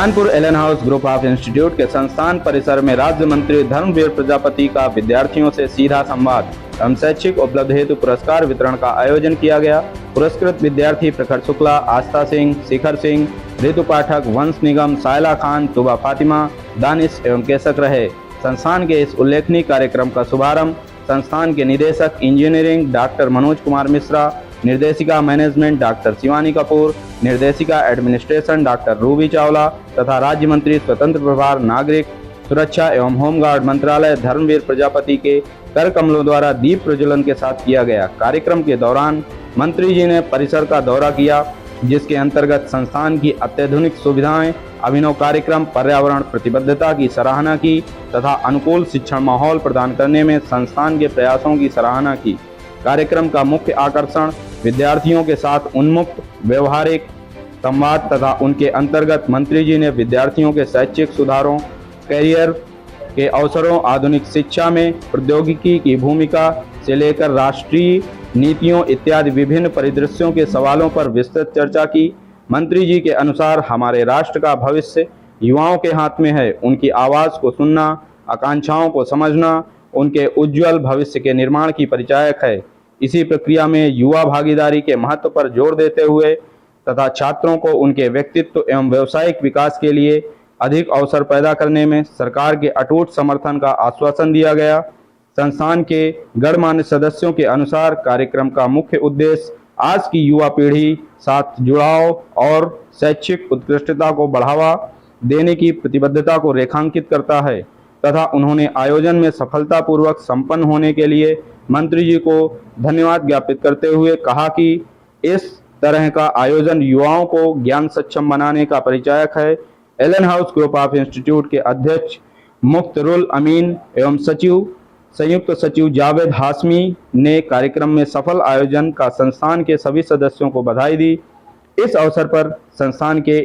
Kanpur Allen house group of institute के संस्थान परिसर में राज्य मंत्री धर्मवीर प्रजापति का विद्यार्थियों से सीधा संवाद एवं शैक्षिक उपलब्धि हेतु पुरस्कार वितरण का आयोजन किया गया। पुरस्कृत विद्यार्थी प्रखर शुक्ला, आस्था सिंह, शिखर सिंह, ऋतु पाठक, वंश निगम, सायला खान, तुबा फातिमा, दानिश एवं केसक रहे। संस्थान के इस उल्लेखनीय कार्यक्रम का शुभारंभ संस्थान के निदेशक इंजीनियरिंग डॉक्टर मनोज कुमार मिश्रा, निर्देशिका मैनेजमेंट डॉक्टर शिवानी कपूर, निर्देशिका एडमिनिस्ट्रेशन डॉक्टर रूबी चावला तथा राज्य मंत्री स्वतंत्र प्रभार नागरिक सुरक्षा एवं होमगार्ड मंत्रालय धर्मवीर प्रजापति के कर कमलों द्वारा दीप प्रज्वलन के साथ किया गया। कार्यक्रम के दौरान मंत्री जी ने परिसर का दौरा किया, जिसके अंतर्गत संस्थान की अत्याधुनिक सुविधाएं, अभिनव कार्यक्रम, पर्यावरण प्रतिबद्धता की सराहना की तथा अनुकूल शिक्षण माहौल प्रदान करने में संस्थान के प्रयासों की सराहना की। कार्यक्रम का मुख्य आकर्षण विद्यार्थियों के साथ उन्मुक्त व्यवहारिक संवाद तथा उनके अंतर्गत मंत्री जी ने विद्यार्थियों के शैक्षिक सुधारों, कैरियर के अवसरों, आधुनिक शिक्षा में प्रौद्योगिकी की भूमिका से लेकर राष्ट्रीय नीतियों इत्यादि विभिन्न परिदृश्यों के सवालों पर विस्तृत चर्चा की। मंत्री जी के अनुसार हमारे राष्ट्र का भविष्य युवाओं के हाथ में है। उनकी आवाज़ को सुनना, आकांक्षाओं को समझना उनके उज्जवल भविष्य के निर्माण की परिचायक है। इसी प्रक्रिया में युवा भागीदारी के महत्व पर जोर देते हुए तथा छात्रों को उनके व्यक्तित्व एवं व्यावसायिक विकास के लिए अधिक अवसर पैदा करने में सरकार के अटूट समर्थन का आश्वासन दिया गया। संस्थान के गणमान्य सदस्यों के अनुसार कार्यक्रम का मुख्य उद्देश्य आज की युवा पीढ़ी साथ जुड़ाव और शैक्षिक उत्कृष्टता को बढ़ावा देने की प्रतिबद्धता को रेखांकित करता है तथा उन्होंने आयोजन में सफलतापूर्वक संपन्न होने के लिए मंत्री जी को धन्यवाद ज्ञापित करते हुए कहा कि इस तरह का आयोजन युवाओं को ज्ञान सक्षम बनाने का परिचायक है। Allen house group of institute के अध्यक्ष मुख्तरुल अमीन एवं संयुक्त सचिव जावेद हाशमी ने कार्यक्रम में सफल आयोजन का संस्थान के सभी सदस्यों को बधाई दी। इस अवसर पर संस्थान के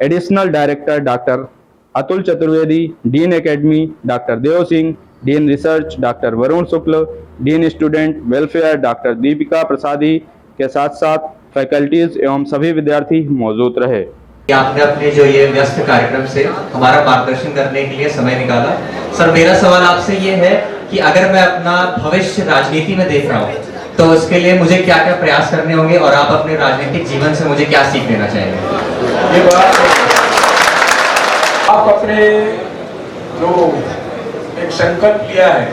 additional director doctor Atul Chaturvedi, dean academy doctor Dev Singh, dean research doctor Varun Shukla, dean student welfare doctor Deepika Prasadi के साथ साथ फैकल्टीज एवं सभी विद्यार्थी मौजूद रहे। आपने अपने जो ये व्यस्त कार्यक्रम से हमारा मार्गदर्शन करने के लिए समय निकाला। सर, मेरा सवाल आपसे ये है कि अगर मैं अपना भविष्य राजनीति में देख रहा हूँ तो उसके लिए मुझे क्या क्या प्रयास करने होंगे और आप अपने राजनीतिक जीवन से मुझे क्या सीख देना चाहेंगे? ये बात आप अपने जो एक संकल्प लिया है,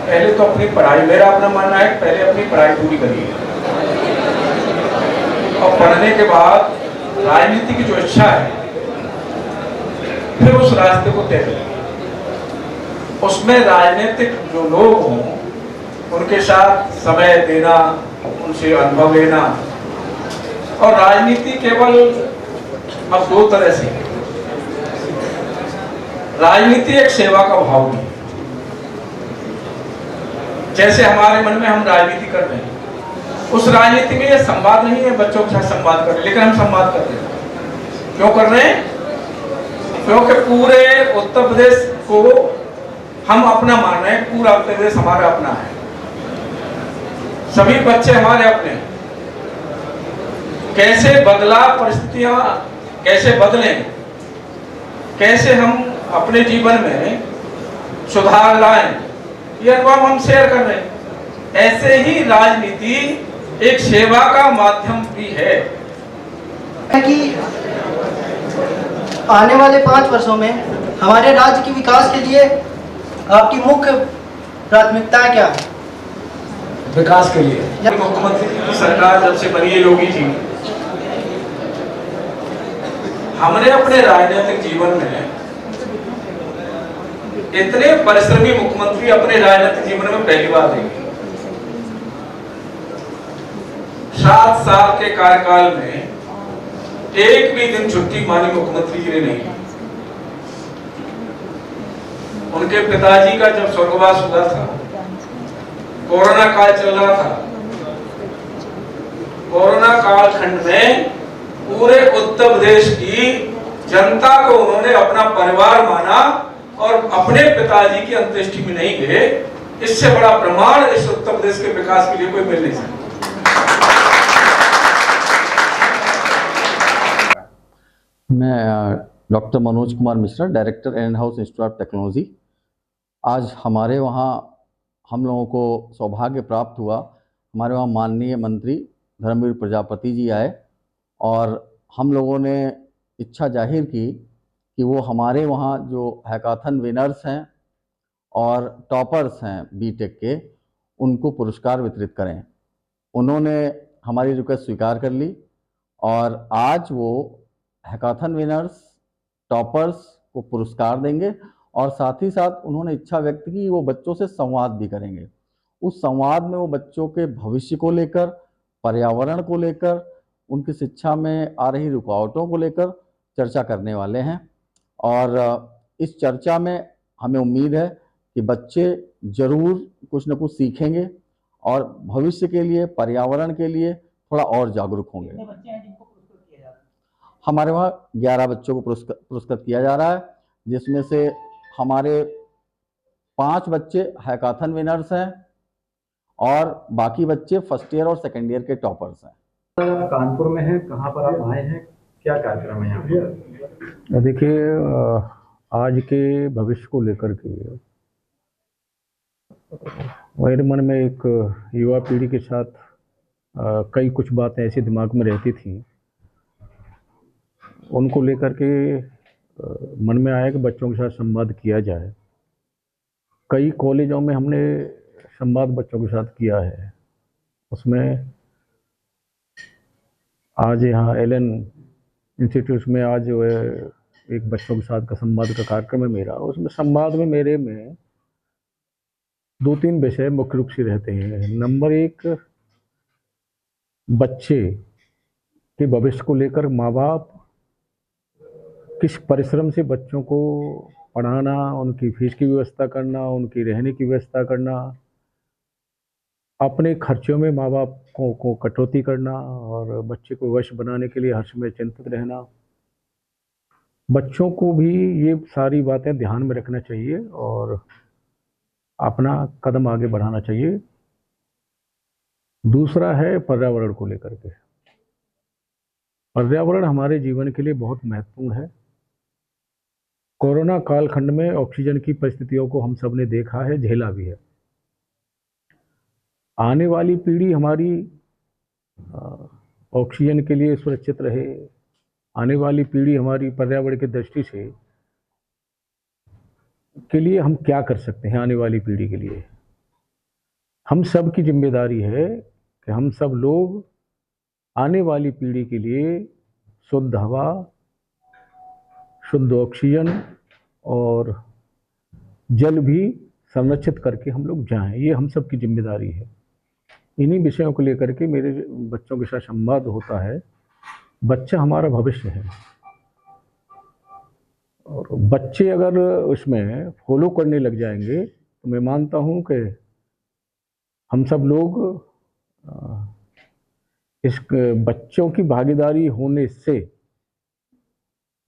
पहले तो अपनी पढ़ाई, मेरा अपना मानना है पहले अपनी पढ़ाई पूरी करिए और पढ़ने के बाद राजनीति की जो इच्छा है फिर उस रास्ते को तय करिए। उसमें राजनीतिक जो लोग हों उनके साथ समय देना, उनसे अनुभव लेना। और राजनीति केवल अब दो तरह से, राजनीति एक सेवा का भाव भी, जैसे हमारे मन में हम राजनीति कर रहे हैं, उस राजनीति में ये संवाद नहीं है बच्चों के साथ संवाद कर रहे, लेकिन हम संवाद कर रहे हैं। क्यों कर रहे हैं? क्योंकि पूरे उत्तर प्रदेश को हम अपना मान रहे हैं, पूरा उत्तर प्रदेश हमारा अपना है, सभी बच्चे हमारे अपने। कैसे बदला परिस्थितियां, कैसे बदलें, कैसे हम अपने जीवन में सुधार लाएं, ये अनुभव हम शेयर कर रहे हैं। ऐसे ही राजनीति एक सेवा का माध्यम भी है कि आने वाले 5 वर्षों में हमारे राज्य के विकास के लिए आपकी मुख्य प्राथमिकता क्या है? विकास के लिए मुख्यमंत्री की सरकार जब से बनी है योगी जी, हमने अपने राजनीतिक जीवन में इतने परिश्रमी मुख्यमंत्री अपने राजनीतिक जीवन में पहली बार देखे। 7 साल के कार्यकाल में एक भी दिन छुट्टी माननीय मुख्यमंत्री जी ने नहीं ली। उनके पिताजी का जब स्वर्गवास हुआ था, कोरोना काल चल रहा था, कोरोना कालखंड में पूरे उत्तर प्रदेश की जनता को उन्होंने अपना परिवार माना और अपने पिताजी की अंत्येष्टि में नहीं गए। इससे बड़ा प्रमाण इस उत्तर प्रदेश के विकास के लिए कोई मिल नहीं सकता। मैं doctor Manoj Kumar Mishra, director and house institute of technology. आज हमारे वहाँ हम लोगों को सौभाग्य प्राप्त हुआ, हमारे वहाँ माननीय मंत्री धर्मवीर प्रजापति जी आए और हम लोगों ने इच्छा जाहिर की कि वो हमारे वहाँ जो हैकाथन विनर्स हैं और टॉपर्स हैं बीटेक के, उनको पुरस्कार वितरित करें। उन्होंने हमारी रिक्वेस्ट स्वीकार कर ली और आज वो हैकाथन विनर्स, टॉपर्स को पुरस्कार देंगे और साथ ही साथ उन्होंने इच्छा व्यक्त की वो बच्चों से संवाद भी करेंगे। उस संवाद में वो बच्चों के भविष्य को लेकर, पर्यावरण को लेकर, उनकी शिक्षा में आ रही रुकावटों को लेकर चर्चा करने वाले हैं और इस चर्चा में हमें उम्मीद है कि बच्चे ज़रूर कुछ न कुछ सीखेंगे और भविष्य के लिए, पर्यावरण के लिए थोड़ा और जागरूक होंगे। कितने बच्चे हैं जिनको पुरस्कृत किया जा रहा है? हमारे वहाँ 11 बच्चों को पुरस्कृत किया जा रहा है, जिसमें से हमारे 5 बच्चे हैकाथन विनर्स हैं और बाकी बच्चे फर्स्ट ईयर और सेकेंड ईयर के टॉपर्स हैं। कानपुर में है, कहाँ पर आप आए हैं, क्या कार्यक्रम है यहाँ पर? देखिए, आज के भविष्य को लेकर के मेरे मन में एक युवा पीढ़ी के साथ कई कुछ बातें ऐसी दिमाग में रहती थी, उनको लेकर के मन में आया कि बच्चों के साथ संवाद किया जाए। कई कॉलेजों में हमने संवाद बच्चों के साथ किया है, उसमें आज यहाँ एलन इंस्टीट्यूट में आज जो है एक बच्चों के साथ का संवाद का कार्यक्रम है मेरा। उसमें संवाद में मेरे में 2-3 विषय मुख्य रूप से रहते हैं। नंबर 1, बच्चे के भविष्य को लेकर माँ बाप किस परिश्रम से बच्चों को पढ़ाना, उनकी फीस की व्यवस्था करना, उनकी रहने की व्यवस्था करना, अपने खर्चों में माँ बाप को कटौती करना और बच्चे को वश बनाने के लिए हर समय चिंतित रहना। बच्चों को भी ये सारी बातें ध्यान में रखना चाहिए और अपना कदम आगे बढ़ाना चाहिए। दूसरा है पर्यावरण को लेकर के। पर्यावरण हमारे जीवन के लिए बहुत महत्वपूर्ण है। कोरोना कालखंड में ऑक्सीजन की परिस्थितियों को हम सब ने देखा है, झेला भी है। आने वाली पीढ़ी हमारी ऑक्सीजन के लिए सुरक्षित रहे, आने वाली पीढ़ी हमारी पर्यावरण की दृष्टि से के लिए हम क्या कर सकते हैं आने वाली पीढ़ी के लिए। हम सब की जिम्मेदारी है कि हम सब लोग आने वाली पीढ़ी के लिए शुद्ध हवा, शुद्ध ऑक्सीजन और जल भी संरक्षित करके हम लोग जाएं, ये हम सब की जिम्मेदारी है। इन्हीं विषयों को लेकर के मेरे बच्चों के साथ संवाद होता है। बच्चा हमारा भविष्य है और बच्चे अगर उसमें फॉलो करने लग जाएंगे तो मैं मानता हूँ कि हम सब लोग इस बच्चों की भागीदारी होने से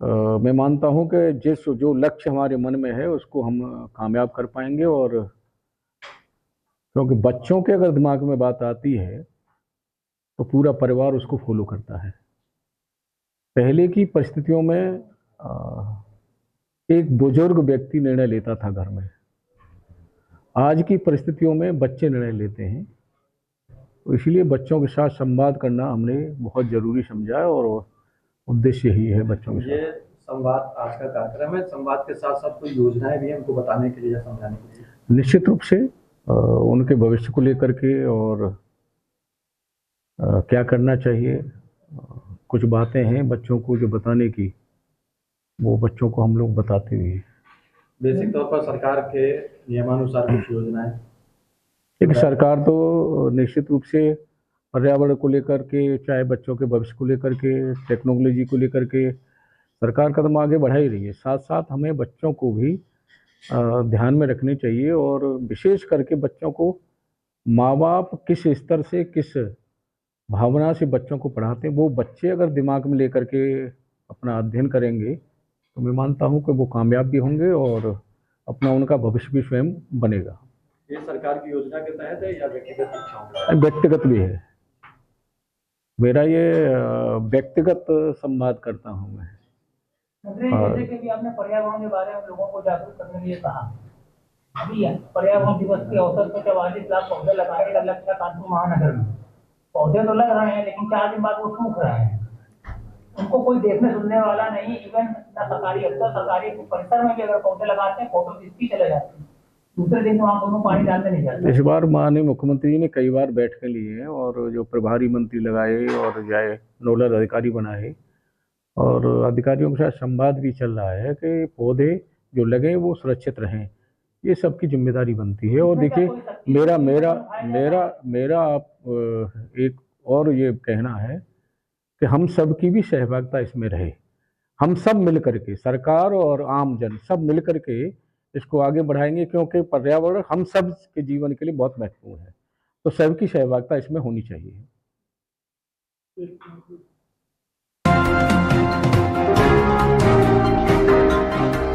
मैं मानता हूँ कि जो लक्ष्य हमारे मन में है उसको हम कामयाब कर पाएंगे। और क्योंकि बच्चों के अगर दिमाग में बात आती है तो पूरा परिवार उसको फॉलो करता है। पहले की परिस्थितियों में एक बुजुर्ग व्यक्ति निर्णय लेता था घर में, आज की परिस्थितियों में बच्चे निर्णय लेते हैं। तो इसलिए बच्चों के साथ संवाद करना हमने बहुत ज़रूरी समझा है और उद्देश्य यही है बच्चों के साथ। ये संवाद आज का कार्यक्रम है, संवाद के साथ साथ कोई योजनाएं भी हैं उनको बताने के लिए या समझाने के लिए? निश्चित रूप से उनके भविष्य को लेकर के और क्या करना चाहिए, कुछ बातें हैं बच्चों को जो बताने की, वो बच्चों को हम लोग बताते भी हैं। बेसिक तौर पर सरकार के नियमानुसार कुछ योजनाएं? एक सरकार तो निश्चित रूप से पर्यावरण को लेकर के, चाहे बच्चों के भविष्य को लेकर के, टेक्नोलॉजी को लेकर के सरकार कदम आगे बढ़ा ही रही है। साथ साथ हमें बच्चों को भी ध्यान में रखनी चाहिए और विशेष करके बच्चों को माँ बाप किस स्तर से, किस भावना से बच्चों को पढ़ाते हैं, वो बच्चे अगर दिमाग में लेकर के अपना अध्ययन करेंगे तो मैं मानता हूँ कि वो कामयाब भी होंगे और अपना उनका भविष्य भी स्वयं बनेगा। ये सरकार की योजना के तहत है या व्यक्तिगत इच्छाओं? व्यक्तिगत भी है, मेरा ये व्यक्तिगत संवाद करता हूँ मैं। मंत्री जी, जैसे कि अभी आपने पर्यावरण के बारे में लोगों को जागरूक करने के लिए कहा, अभी पर्यावरण दिवस के अवसर पर 44 लाख पौधे लगाने का लक्ष्य है कानपुर महानगर में। पौधे तो लग रहे हैं लेकिन 4 दिन बाद वो सूख रहे हैं, उनको कोई देखने सुनने वाला नहीं। इवन ना सरकारी अफसर, सरकारी परिसर में भी अगर पौधे लगाते हैं फोटो खींचती चले जाते हैं, दूसरे दिन वहाँ दोनों पानी डालने नहीं जाते। इस बार माननीय मुख्यमंत्री जी ने कई बार बैठकें ली हैं और जो प्रभारी मंत्री लगाए और जाए नोडल अधिकारी बनाए, और अधिकारियों के साथ संवाद भी चल रहा है कि पौधे जो लगे वो सुरक्षित रहें, ये सबकी जिम्मेदारी बनती है। और देखिए मेरा मेरा मेरा मेरा आप एक और ये कहना है कि हम सब की भी सहभागिता इसमें रहे, हम सब मिल करके, सरकार और आम जन सब मिल करके इसको आगे बढ़ाएंगे, क्योंकि पर्यावरण हम सब के जीवन के लिए बहुत महत्वपूर्ण है, तो सबकी सहभागिता इसमें होनी चाहिए।